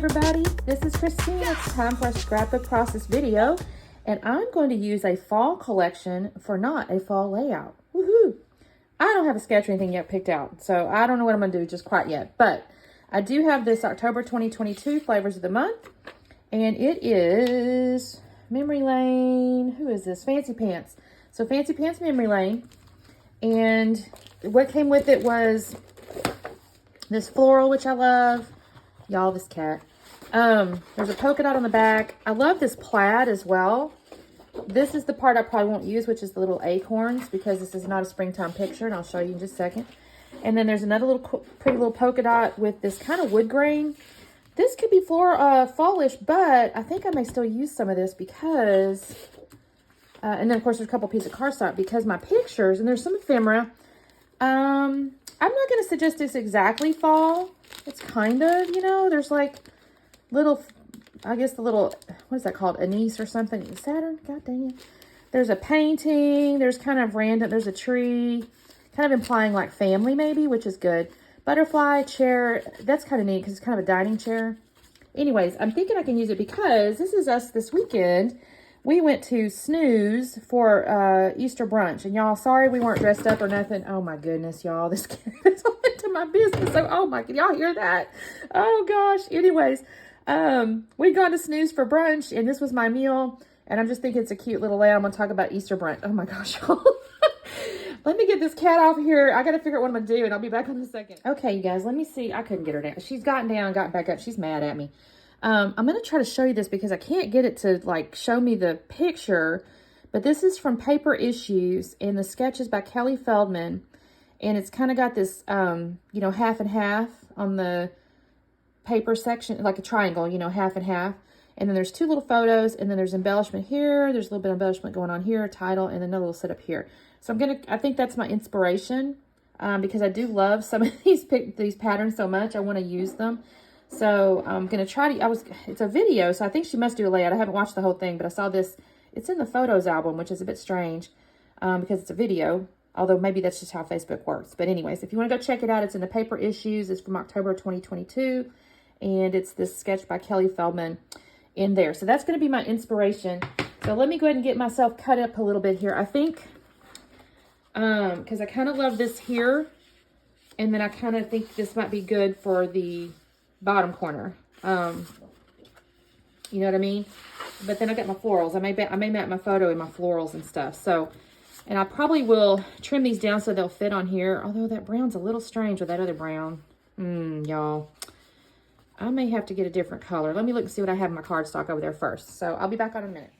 everybody, this is Christine. It's time for a scrapbook process video, and I'm going to use a fall collection for not a fall layout. Woohoo! I don't have a sketch or anything yet picked out, so I don't know what I'm going to do just quite yet, but I do have this October 2022 flavors of the month, and it is Memory Lane. Who is this? Fancy Pants. So Fancy Pants Memory Lane, and what came with it was this floral, which I love. Y'all, this cat. There's a polka dot on the back. I love this plaid as well. This is the part I probably won't use, which is the little acorns, because this is not a springtime picture, and I'll show you in just a second. And then there's another little pretty little polka dot with this kind of wood grain. This could be fallish, but I think I may still use some of this because, and then of course there's a couple pieces of cardstock because my pictures, and there's some ephemera. I'm not going to suggest this exactly fall. It's kind of, you know, there's like little, I guess the little, what is that called? Anise or something? Saturn? God dang it. There's a painting. There's kind of random, there's a tree, kind of implying like family maybe, which is good. Butterfly, chair. That's kind of neat because it's kind of a dining chair. Anyways, I'm thinking I can use it because this is us this weekend. We went to Snooze for Easter brunch. And y'all, sorry we weren't dressed up or nothing. Oh my goodness, y'all. This cat is all into my business. So, oh my, can y'all hear that? Oh gosh. Anyways, we'd gone to Snooze for brunch and this was my meal. And I'm just thinking it's a cute little layout. I'm going to talk about Easter brunch. Oh my gosh, y'all. Let me get this cat off here. I got to figure out what I'm going to do and I'll be back in a second. Okay, you guys, let me see. I couldn't get her down. She's gotten down, gotten back up. She's mad at me. I'm going to try to show you this because I can't get it to like show me the picture, but this is from Paper Issues and the sketch is by Kelly Feldman. And it's kind of got this, you know, half and half on the paper section, like a triangle, you know, half and half. And then there's two little photos and then there's embellishment here. There's a little bit of embellishment going on here, title, and another little setup here. So I think that's my inspiration because I do love some of these patterns so much. I want to use them. So I'm going to try to, it's a video, so I think she must do a layout. I haven't watched the whole thing, but I saw this. It's in the photos album, which is a bit strange because it's a video, although maybe that's just how Facebook works. But anyways, if you want to go check it out, it's in the Paper Issues. It's from October 2022, and it's this sketch by Kelly Feldman in there. So that's going to be my inspiration. So let me go ahead and get myself cut up a little bit here. I think, because I kind of love this here, and then I kind of think this might be good for the bottom corner. You know what I mean? But then I got my florals. I may map my photo in my florals and stuff. So, and I probably will trim these down so they'll fit on here. Although that brown's a little strange with that other brown. Y'all. I may have to get a different color. Let me look and see what I have in my cardstock over there first. So I'll be back on in a minute.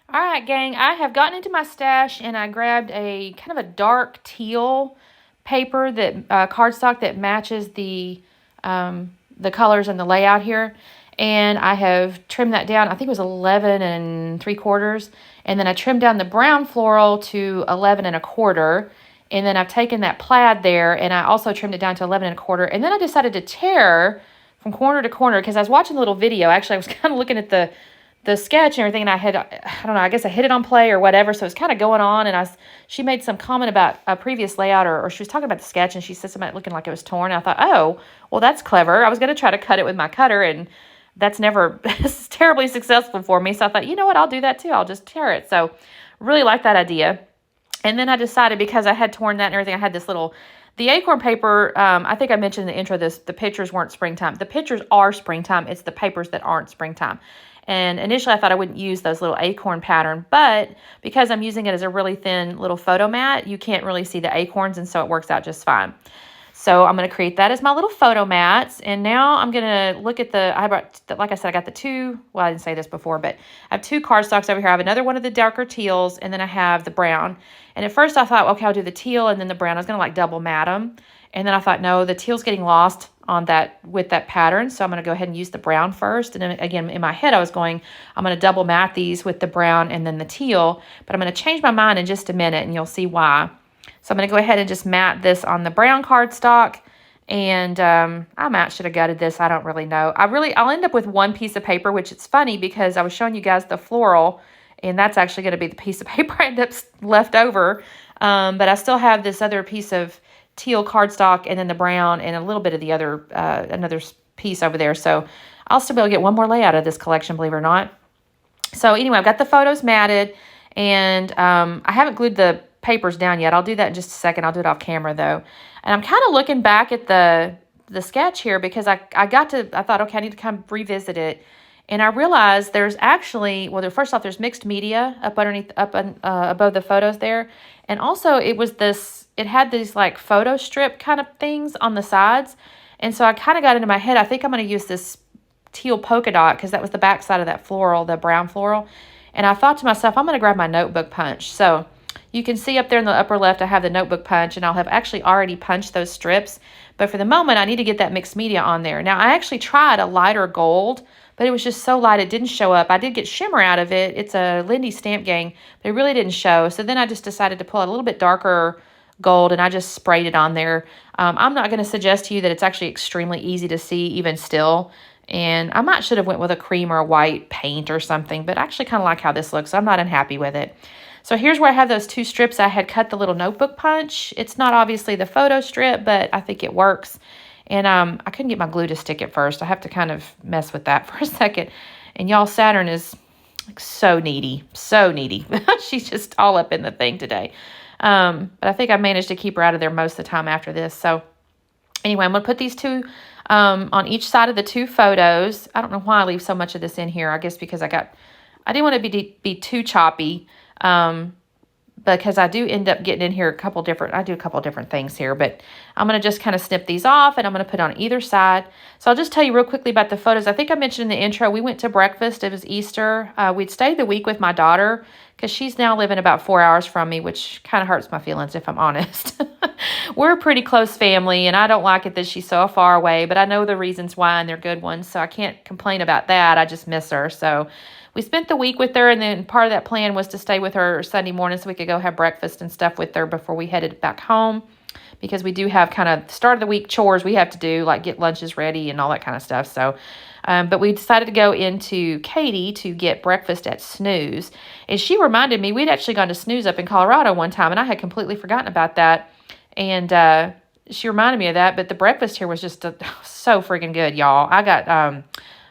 All right, gang. I have gotten into my stash and I grabbed a kind of a dark teal paper that cardstock that matches the colors and the layout here. And I have trimmed that down. I think it was 11 3/4. And then I trimmed down the brown floral to 11 1/4. And then I've taken that plaid there and I also trimmed it down to 11 1/4. And then I decided to tear from corner to corner because I was watching a little video. Actually, I was kind of looking at the sketch and everything, and I don't know, I guess I hit it on play or whatever, so it's kind of going on, and she made some comment about a previous layout, or she was talking about the sketch, and she said something looking like it was torn, and I thought, oh, well, that's clever. I was going to try to cut it with my cutter, and that's never terribly successful for me, so I thought, you know what, I'll do that too. I'll just tear it. So really like that idea. And then I decided, because I had torn that and everything, I had this little, the acorn paper, I think I mentioned in the intro the pictures weren't springtime. The pictures are springtime. It's the papers that aren't springtime. And initially I thought I wouldn't use those little acorn pattern, but because I'm using it as a really thin little photo mat, you can't really see the acorns, and so it works out just fine. So I'm going to create that as my little photo mats. And now I'm going to look at like I said, I got the two, well, I didn't say this before, but I have two cardstocks over here. I have another one of the darker teals, and then I have the brown. And at first I thought, okay, I'll do the teal and then the brown. I was going to like double mat them. And then I thought, no, the teal's getting lost on that with that pattern. So I'm going to go ahead and use the brown first. And then again, in my head, I was going, I'm going to double mat these with the brown and then the teal. But I'm going to change my mind in just a minute, and you'll see why. So I'm going to go ahead and just mat this on the brown cardstock. And I might should have gutted this. I don't really know. I'll end up with one piece of paper, which it's funny because I was showing you guys the floral, and that's actually going to be the piece of paper I end up left over. But I still have this other piece of teal cardstock and then the brown and a little bit of the other, another piece over there. So I'll still be able to get one more layout of this collection, believe it or not. So anyway, I've got the photos matted, and I haven't glued the papers down yet. I'll do that in just a second. I'll do it off camera though. And I'm kind of looking back at the sketch here because I thought, okay, I need to come revisit it. And I realized there's actually, well, first off, there's mixed media up underneath, above the photos there. And also it had these like photo strip kind of things on the sides. And so I kind of got into my head, I think I'm going to use this teal polka dot because that was the back side of that floral, the brown floral. And I thought to myself, I'm going to grab my notebook punch. So you can see up there in the upper left, I have the notebook punch, and I'll have actually already punched those strips. But for the moment, I need to get that mixed media on there. Now, I actually tried a lighter gold, but it was just so light it didn't show up. I did get shimmer out of it. It's a Lindy Stamp Gang, but it really didn't show. So then I just decided to pull out a little bit darker gold, and I just sprayed it on there. I'm not going to suggest to you that it's actually extremely easy to see even still. And I should have went with a cream or a white paint or something, but I actually kind of like how this looks. So I'm not unhappy with it. So here's where I have those two strips. I had cut the little notebook punch. It's not obviously the photo strip, but I think it works. And I couldn't get my glue to stick at first. I have to kind of mess with that for a second. And y'all, Saturn is like so needy, so needy. She's just all up in the thing today. But I think I managed to keep her out of there most of the time after this. So anyway, I'm going to put these two on each side of the two photos. I don't know why I leave so much of this in here. I guess because I didn't want it to be too choppy. Because I do end up getting in here I do a couple different things here, but I'm going to just kind of snip these off and I'm going to put on either side. So I'll just tell you real quickly about the photos. I think I mentioned in the intro, we went to breakfast. It was Easter. We'd stayed the week with my daughter because she's now living about 4 hours from me, which kind of hurts my feelings if I'm honest. We're a pretty close family and I don't like it that she's so far away, but I know the reasons why and they're good ones. So I can't complain about that. I just miss her. So we spent the week with her, and then part of that plan was to stay with her Sunday morning so we could go have breakfast and stuff with her before we headed back home, because we do have kind of start of the week chores we have to do, like get lunches ready and all that kind of stuff. So, but we decided to go into Katie to get breakfast at Snooze. And she reminded me, we'd actually gone to Snooze up in Colorado one time, and I had completely forgotten about that. And she reminded me of that, but the breakfast here was just so freaking good, y'all. I got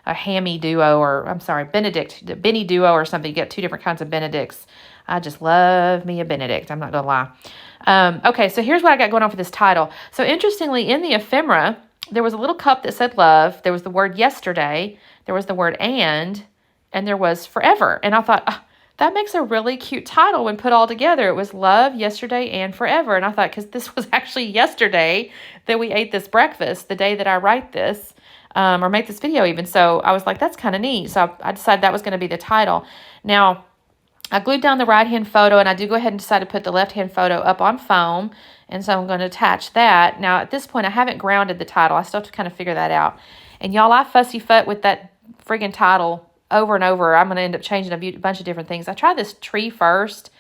a hammy duo, or I'm sorry, Benedict, the Benny duo or something. You get two different kinds of Benedicts. I just love me a Benedict. I'm not going to lie. Okay, so here's what I got going on for this title. So interestingly, in the ephemera, there was a little cup that said love. There was the word yesterday. There was the word and there was forever. And I thought, that makes a really cute title when put all together. It was love, yesterday, and forever. And I thought, because this was actually yesterday that we ate this breakfast, the day that I write this. Or make this video even. So I was like, that's kind of neat. So I decided that was going to be the title. Now, I glued down the right-hand photo, and I do go ahead and decide to put the left-hand photo up on foam. And so I'm going to attach that. Now, at this point, I haven't grounded the title. I still have to kind of figure that out. And y'all, I fussy foot with that friggin' title over and over. I'm going to end up changing a bunch of different things. I tried this tree first,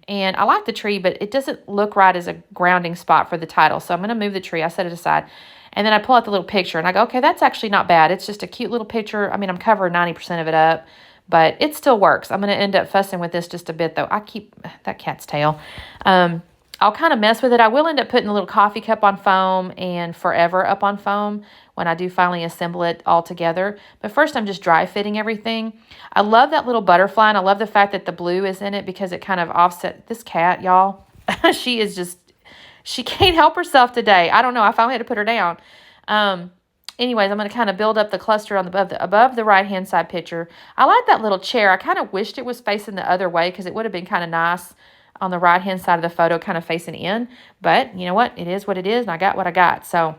and I like the tree, but it doesn't look right as a grounding spot for the title. So I'm going to move the tree. I set it aside. And then I pull out the little picture and I go, okay, that's actually not bad. It's just a cute little picture. I mean, I'm covering 90% of it up, but it still works. I'm going to end up fussing with this just a bit though. I keep that cat's tail. I'll kind of mess with it. I will end up putting a little coffee cup on foam and forever up on foam when I do finally assemble it all together. But first I'm just dry fitting everything. I love that little butterfly, and I love the fact that the blue is in it because it kind of offset this cat, y'all. She can't help herself today. I don't know. I finally had to put her down. Anyways, I'm going to kind of build up the cluster on above the right-hand side picture. I like that little chair. I kind of wished it was facing the other way because it would have been kind of nice on the right-hand side of the photo, kind of facing in. But you know what? It is what it is, and I got what I got. So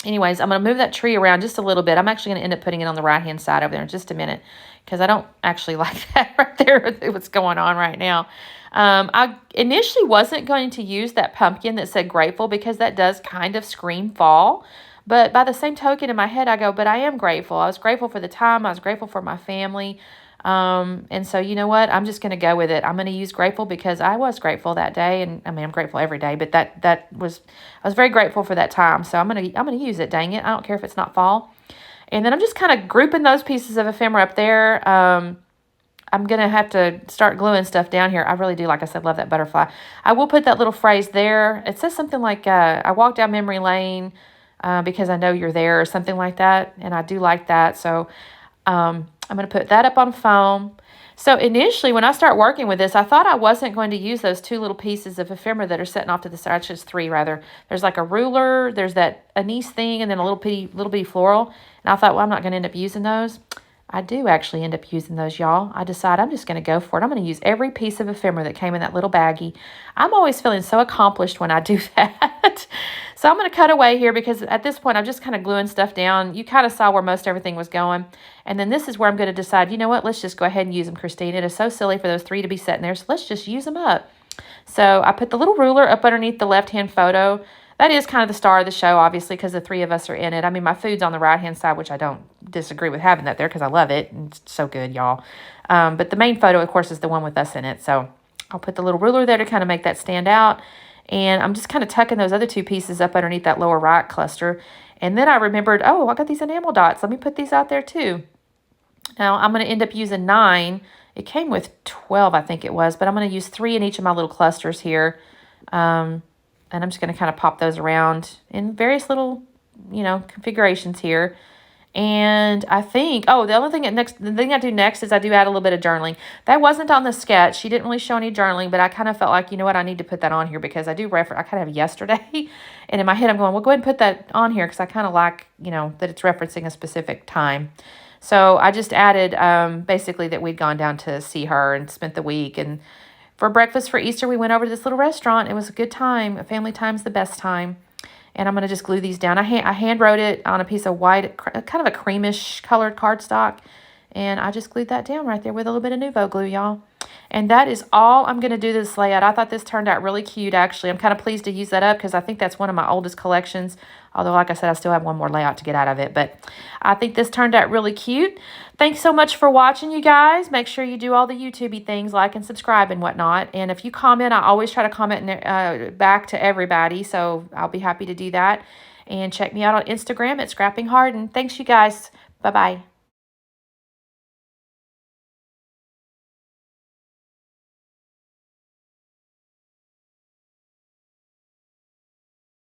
anyways, I'm going to move that tree around just a little bit. I'm actually going to end up putting it on the right-hand side over there in just a minute because I don't actually like that right there, what's going on right now. I initially wasn't going to use that pumpkin that said grateful because that does kind of scream fall. But by the same token in my head, I go, but I am grateful. I was grateful for the time. I was grateful for my family. And so, you know what? I'm just going to go with it. I'm going to use grateful because I was grateful that day. And I mean, I'm grateful every day, but I was very grateful for that time. So I'm going to use it. Dang it. I don't care if it's not fall. And then I'm just kind of grouping those pieces of ephemera up there. I'm going to have to start gluing stuff down here. I really do, like I said, love that butterfly. I will put that little phrase there. It says something like, I walked down memory lane. because I know you're there or something like that. And I do like that. So I'm going to put that up on foam. So initially, when I start working with this, I thought I wasn't going to use those 2 little pieces of ephemera that are sitting off to the side. Just 3, rather. There's like a ruler, there's that anise thing, and then a little bitty floral. And I thought, well, I'm not going to end up using those. I do actually end up using those, y'all. I decide I'm just going to go for it. I'm going to use every piece of ephemera that came in that little baggie. I'm always feeling so accomplished when I do that. So I'm going to cut away here because at this point, I'm just kind of gluing stuff down. You kind of saw where most everything was going. And then this is where I'm going to decide, you know what, let's just go ahead and use them, Christine. It is so silly for those 3 to be sitting there, so let's just use them up. So I put the little ruler up underneath the left-hand photo. That is kind of the star of the show, obviously, because the 3 of us are in it. I mean, my food's on the right-hand side, which I don't disagree with having that there because I love it. And it's so good, y'all. But the main photo, of course, is the one with us in it. So I'll put the little ruler there to kind of make that stand out. And I'm just kind of tucking those other 2 pieces up underneath that lower right cluster. And then I remembered, oh, I got these enamel dots. Let me put these out there too. Now, I'm going to end up using 9. It came with 12, I think it was. But I'm going to use 3 in each of my little clusters here. And I'm just going to kind of pop those around in various little, configurations here. And I think, the thing I do next is I do add a little bit of journaling. That wasn't on the sketch. She didn't really show any journaling, but I kind of felt like, you know what, I need to put that on here because I do I kind of have yesterday. And in my head, I'm going, well, go ahead and put that on here because I kind of like, that it's referencing a specific time. So I just added basically that we'd gone down to see her and spent the week. And for breakfast for Easter, we went over to this little restaurant. It was a good time. Family time's the best time. And I'm going to just glue these down. I hand wrote it on a piece of white, kind of a creamish colored cardstock. And I just glued that down right there with a little bit of Nuvo glue, y'all. And that is all I'm going to do to this layout. I thought this turned out really cute, actually. I'm kind of pleased to use that up because I think that's one of my oldest collections. Although, like I said, I still have one more layout to get out of it. But I think this turned out really cute. Thanks so much for watching, you guys. Make sure you do all the YouTube-y things, like and subscribe and whatnot. And if you comment, I always try to comment back to everybody. So I'll be happy to do that. And check me out on Instagram at Scrapping Hard. And thanks, you guys. Bye-bye.